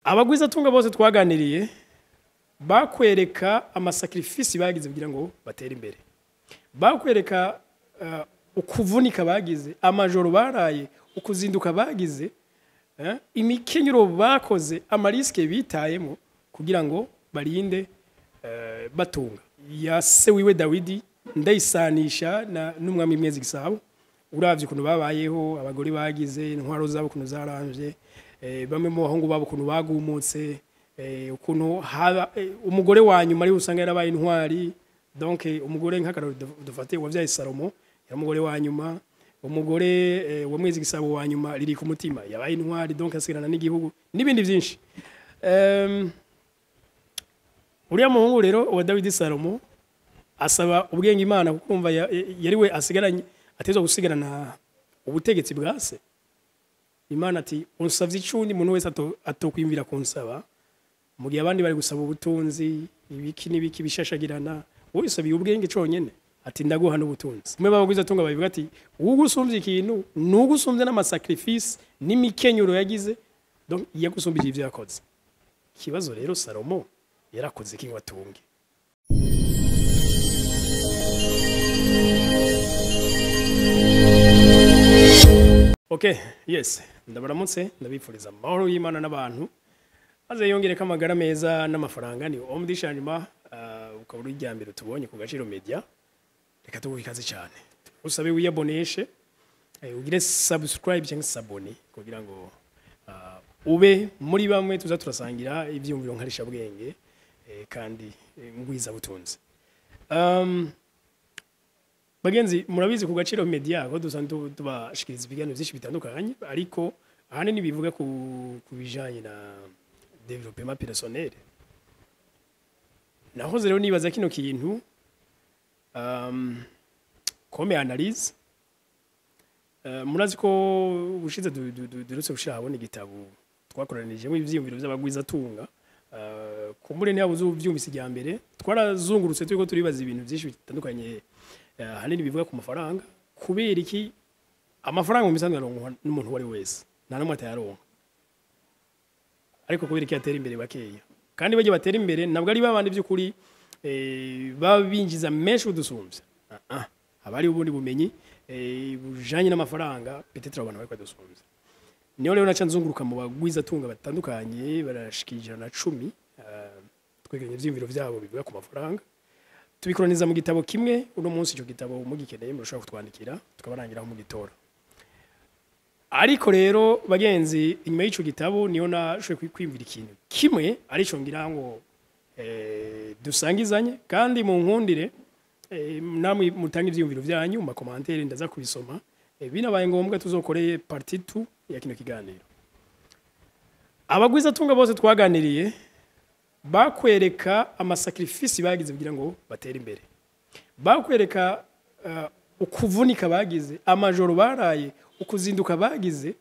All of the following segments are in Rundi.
abagwiza tunga bose twaganiriye bakwereka amasacrifice bagize kugira ngo batere imbere, bakwereka ukuvunika bagize, amajoro baraye, ukuzinduka bagize, imikenyero bakoze, amariske bitayemo kugira ngo barinde batunga. Ya se wiwe Dawidi ndayisanisha n'umwami Mwezi Gisabo, uravye ukuntu babayeho, abagore bagize, intwaro zabo ukuntu zaramvye, bamwe mu bahungu babo ukuntu bagumutse, ukuntu umugore wa nyuma ari usanga yarabaye intwari. Donc umugore nk'akararo dufate wavyaye Salomo ya mugore wa nyuma, umugore wa Mwezi Gisabo wa nyuma riri ku mutima yabaye intwari, donc asigirana n'igihugu n'ibindi byinshi. Uriya muhungu rero wa Dawidi Salomo asaba ubwenge Imana kukumva yari we asigaranye atezwa gusigarana ubutegetsi bwa se. Imana ati unsavye icundi umuntu wese atokwimvira kunsaba mu gihe abandi bari gusaba ubutunzi ibiki n'ibiki bishashagirana, wowe usabiye ubwenge conyene ati ndaguha n'ubutunzi. Mwe babagwiza tunga babivuga ati ugusumvye ikintu n'ugusumvye n'amasacrifice n'imikenyuro yagize, donc yagusumbije ivyo yakoze. Kibazo rero Salomo yarakoze iki ngo atunge? Okay, yes, ndabaramutse ndabifuriza amahoro y'Imana n'abantu maze yongereka amagara meza n'amafaranga. Ni omudishanima ukaburi ryambere tubonye ku Gaciro Media. Reka tugwikaze cyane, usabe wiyaboneshe, ugire subscribe cyangwa sabone kugira ngo ube muri bamwe tuza turasangira ivyumviro nkarisha bwenge kandi ngwiza butunzi. Bagenzi murabizi ku Gaciro Media ko dusanzwe tubashikiriza ibiganiro byinshi bitandukanye, ariko ahanini bivuga ku bijanye na développement personnel. Nahoze rero nibaza kino kintu comme analyse. Murazi ko bushize durutse gushira habone igitabo twakoranije mu ivyiyumviro by'abagwiza tunga, kumbure ni abuzu byumvise ijya mbere twarazungurutse turiko turibaza ibintu byinshi bitandukanye, hanini bivuga ku mafaranga. Kubera iki amafaranga mu misanzwe aronka n'umuntu wari wese nta numwe atayaronka, ariko kubera iki atera imbere bakeya, kandi baje batera imbere nabwo ari babandi by'ukuri babinjiza menshi udusumvye. Abari ubundi bumenyi bujanye n'amafaranga peut-être abantu bari kwadusumvye. Niyo rero naca nzunguruka mu bagwiza tunga batandukanye barashikije na 10 twegeranye ivyimviro vyabo bivuga ku mafaranga, tubikoraniza mu gitabo kimwe. Uno munsi icyo gitabo mugikeneye murashobora kutwandikira tukabarangiraho mu gitora. Ariko rero bagenzi, inyuma y'ico gitabo niyo nashoboye kwimvira ikintu kimwe arico ngira ngo dusangizanye, kandi mu nkundire namwe mutanga ivyumviro vyanyu mu commentaire ndaza kubisoma. Binabaye ngombwa tuzokoreye partie 2 ya kino kiganiro. Abagwiza tunga bose twaganiriye bakwereka amasacrifice bagize kugira ngo batere imbere, bakwereka ukuvunika bagize, amajoro baraye, ukuzinduka bagize,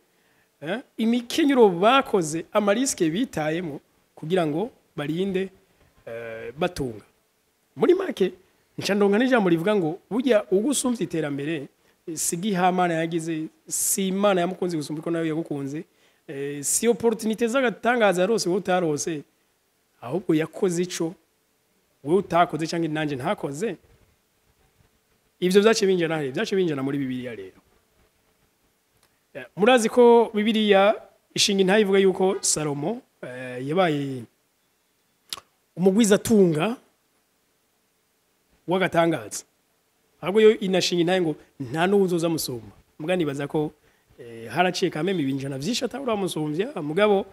imikenyero bakoze, amariske bitayemo kugira ngo barinde batunga. Muri make ncandonga n'ijambo rivuga ngo burya ugusumvye iterambere sigi hamana yagize, si Imana yamukunze gusumba ko nawe yagukunze, si opportunité z'agatangaza yarose wowe utarose, ahubwo yakoze ico wowe utakoze cyangwa nanje ntakoze. Ivyo vyace binjana he? Vyace binjana muri Bibiliya rero. Murazi ko Bibiliya ishinga intayi ivuga yuko Salomo yabaye umugwiza tunga wagatangaza, ahubwo yo inashinga intayi ngo nta n'uzoza musumba. Muga nibaza ko haraciye kameme ibinjana vyinshi atawura musumvya. Mugabo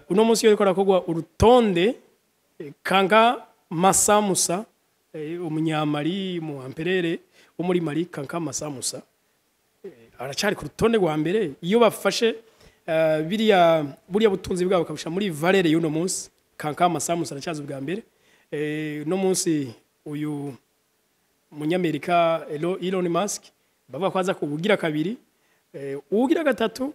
uno munsi yo ikora kogwa urutonde Kanka Masa Musa, umunyamari mu amperere wo muri Mali. Kanka Masa Musa aracari ku rutonde rwa mbere. Iyo bafashe buriya butunzi bwabo kabisha muri valere y'uno munsi, Kanka Masa Musa aracaza ubwa mbere. No munsi uyu munyamerika Elon Musk bavuga ko aza kubugira kabiri, ubugira gatatu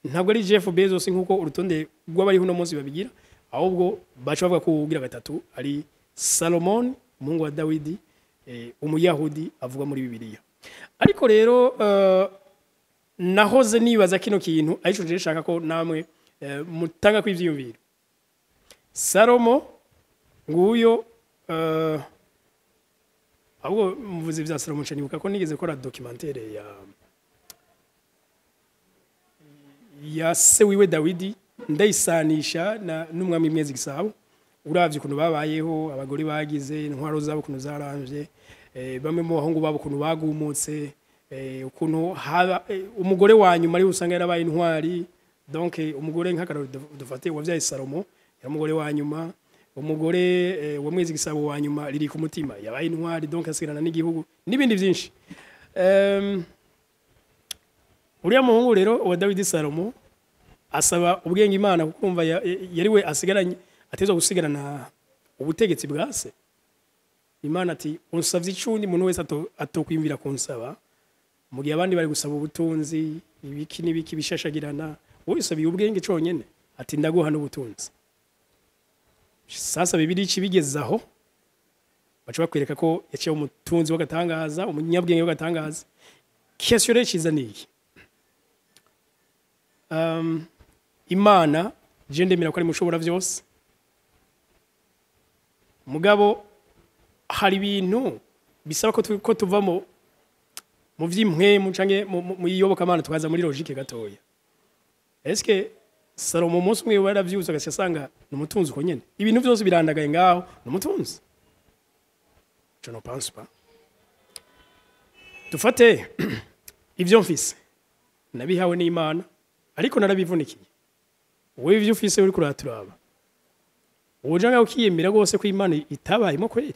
ntabwo ari Jeff Bezos nkuko urutonde rw'abari huno munsi babigira, ahubwo bacha bavuga ko ubugira gatatu ari Solomon umuhungu wa Dawidi, umuyahudi avuga muri Bibiliya. Ariko rero nahoze nibaza kino kintu arico je shaka ko namwe mutanga kw'ivyiyumviro. Salomo nguyo ahubwo muvuze vya Salomo nibuka ko nigeze kora documentaire ya se wiwe Dawidi ndayisanisha n'umwami Mwezi Gisabo. Uravye ukuntu babayeho, abagore bagize intwaro zabo ukuntu zaramvye, bamwe mu bahungu babo ukuntu bagumutse, ukuntu umugore wa nyuma ari usanga yarabaye intwari. Donc umugore nk'akararo dufate wavyaye Salomo yari umugore wa nyuma, umugore wa Mwezi Gisabo wa nyuma riri ku mutima yabaye intwari, donc asigirana n'igihugu n'ibindi byinshi. Uriya muhungu rero wa Dawidi Salomo asaba ubwenge Imana kukumva yari we asigaranye atezwa gusigarana ubutegetsi bwa se. Imana ati unsavye icundi muntu wese atokwimvira kunsaba mu gihe abandi bari gusaba ubutunzi ibiki n'ibiki bishashagirana, wowe usabiye ubwenge conyene ati ndaguha n'ubutunzi. Sasa Bibiliya ikibigezaho baca bakwereka ko yaciye umutunzi w'agatangaza, umunyabwenge w'agatangaza. Question rero ciza niki? Imana je ndemera ko ari mushobora vyose, mugabo hari ibintu bisaba ko tuva mu vy'impwemu canke mu iyoboka Imana tukaza muri logique gatoya. Est-ce que Salomo umunsi umwe yaravyuze agasanga n'umutunzi uko nyene ibintu byose birandagaye ngaho n'umutunzi? Je ne pense pas. Dufate ivyo mfise nabihawe n'Imana ariko narabivunikiye. Wowe ivyo ufise uri kuraturaba woja ngaho ukiyemera gose ko Imana itabayemo kweri,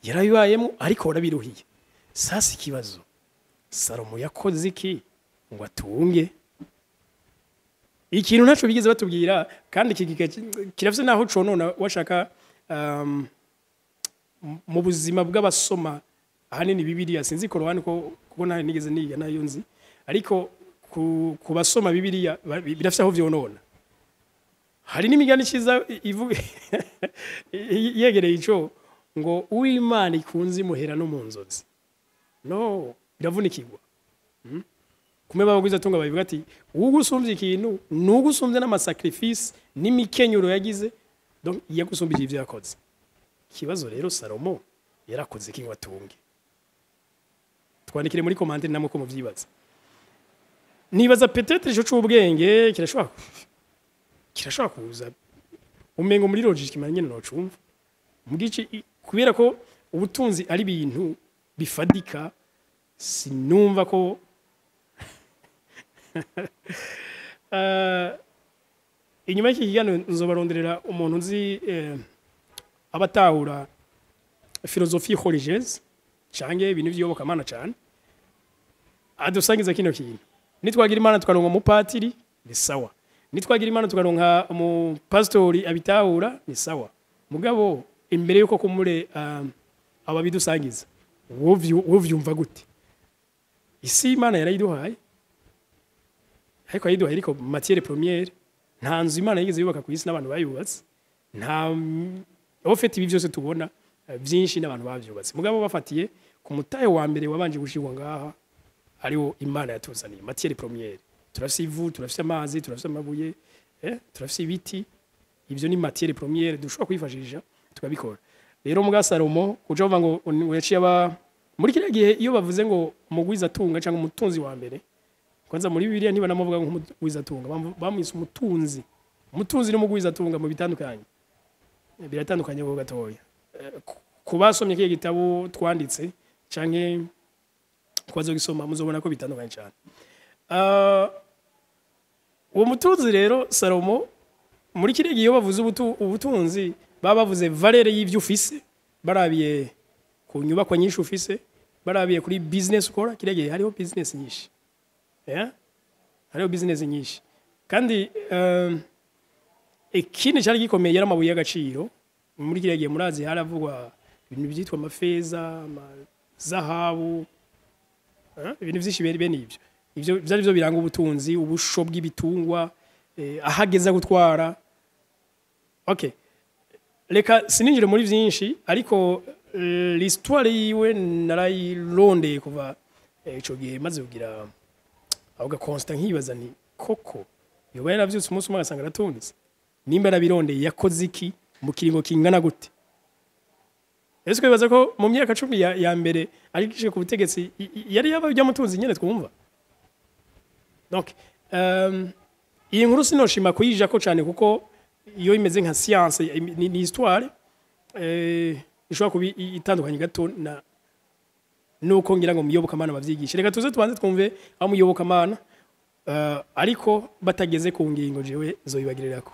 yarabibayemo ariko warabiruhiye. Sasa ikibazo Salomo yakoze iki ngo atunge? Ikintu ntaco bigeze batubwira, kandi kirafise naho conona washaka mu buzima bw'abasoma ahanini Bibiliya. Sinzi Korani kuko nta nigeze niga nayo nzi, ariko ku basoma Bibiliya birafise aho vyonona. Hari n'imigani ciza ivuga yegereye ico ngo uw'Imana ikunze imuhera no mu nzozi. No, biravunikirwa. Kume babagwiza tunga babivuga ati ugusumvye ikintu nugusumvye n'amasacrifice n'imikenyuro yagize, donc yagusumbije ivyo yakoze. Kibazo rero Salomo yarakoze iki ngo atunge? Twandikire muri commentaire namwe ko muvyibaza. Nibaza peut-être ico c'ubwenge kirashobora kuza umengo muri logique imanye no cumva mugice, kubera ko ubutunzi ari ibintu bifadika. Sinumva ko inyuma y'iki kiganiro nzobaronderera umuntu nzi abatahura philosophie religieuse canke ibintu vy'iyoboka Imana cane adusangiza kino kintu. Nitwagira Imana tukaronka umupatiri ni sawa, nitwagira Imana tukaronka umupastori abitahura ni sawa, mugabo imbere yuko kumure ababidusangiza wovyumva gute? Isi Imana yarayiduhaye, ariko yayiduhaye ariko matière première. Nta nzu Imana yigeze yubaka ku isi n'abantu bayubatse, nta ofete ibi byose tubona byinshi n'abantu bavyubatse, mugabo bafatiye ku mutaye wa mbere wabanje gushirwa ngaha ariwo Imana yatuzaniye matière première. Turafise ivu, turafise amazi, turafise amabuye, turafise ibiti, ivyo ni matière première dushobora kwifashisha tukabikora. Rero muga Salomo kuja bava ngo yaciye aba muri kiriya gihe iyo bavuze ngo umugwiza atunga cyangwa umutunzi wa mbere, kwanza muri Bibiliya ntibanamuvuga ngo umugwiza atunga, bamwise umutunzi. Umutunzi n'umugwiza atunga mu bitandukanye, biratandukanye ho gatoya. Kubasomye kiye gitabo twanditse canke kwazo gisoma muzobona ko bitandukanye cyane. Uwo mutunzi rero Salomo muri kiriya gihe iyo bavuze ubutunzi baba bavuze valeur y'ivyo ufise, barabiye ku nyubako nyinshi ufise, barabiye kuri business ukora. Kiriya gihe hariho business nyinshi, hariho business nyinshi, kandi ikindi cyari gikomeye yari amabuye y'agaciro. Muri kiriya gihe murazi haravugwa ibintu byitwa amafeza, zahabu, ibintu byinshi bene ivyo. Ivyo byari byo biranga ubutunzi, ubusho bw'ibitungwa, ahageza gutwara. Okay, reka sininjire muri byinshi, ariko l'histoire yiwe narayirondeye kuva ico gihe maze kugira avuga Constant nkibaza ni koko yoba yaravyutse umunsi umwe agasanga aratunze nimba yarabirondeye yakoze iki mu kiringo kingana gute ese bibaza ko mu myaka 10 ya mbere arikishije ku butegetsi yari yamutunze nyene twumva donc iyi nkuru sinoshima kuyija ko cyane kuko iyo imeze nka science ni histoire ishobora kuba itandukanye gato na nuko ngira ngo muyobokamana bavyigisha reka tuze tubanze twumve aho muyobokamana ariko batageze ku ngingo jewe zobibagirirako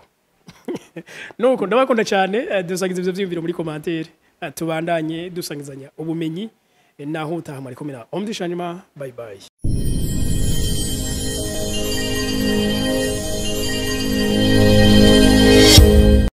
nuko ndabakunda cyane dusangiza ivyo vyiyumviro muri commentaire tubandanye dusangizanya ubumenyi naho utaha muri komera omdishanyima bye bye